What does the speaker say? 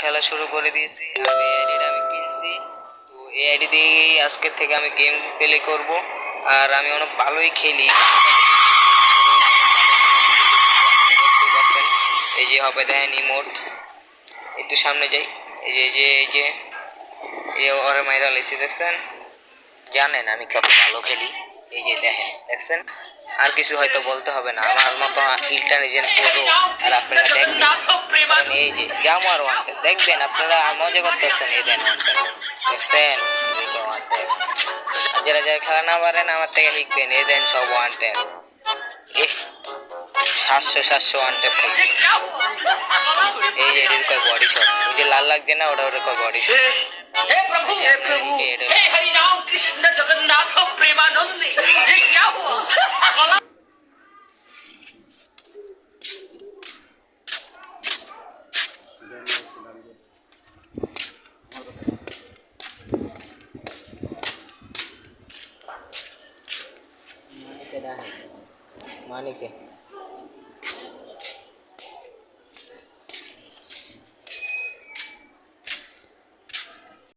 খেলা শুরু করে দিয়েছি। আর এই আইডিটা আমি কিনছি, তো এই আইডি দিয়েই আজকের থেকে আমি গেম প্লে করব। আর আমি অনেক ভালোই খেলি। এই যে হবে দেখেন ইমোট, একটু সামনে যাই। এই যে ওরে মাইরা লেসি দেখছেন, জানেন আমি কত ভালো খেলি। এই যে দেখছেন, আর কিছু হয়তো বলতে হবে না, আমার মতো ইন্টেলিজেন্ট পুরো। আর আপনারা দেখবেন, এই যে জামু আর ওয়ান দেখবেন, আপনারা মজা করতেছেন। এই দেন দেখছেন, যারা যারা খেলা না পারেন আমার থেকে শিখবেন। এই দেন সব ওয়ান ট্যাপ, 700 ওয়ান ট্যাপ। এই যে এটার বডি শট, ওই যে লাল লাগছে না, ওটা ওটা বডি শট। हे प्रभु हे हरि राम कृष्ण जगन्नाथ प्रेमानंदी, ये क्या हुआ? मानिक है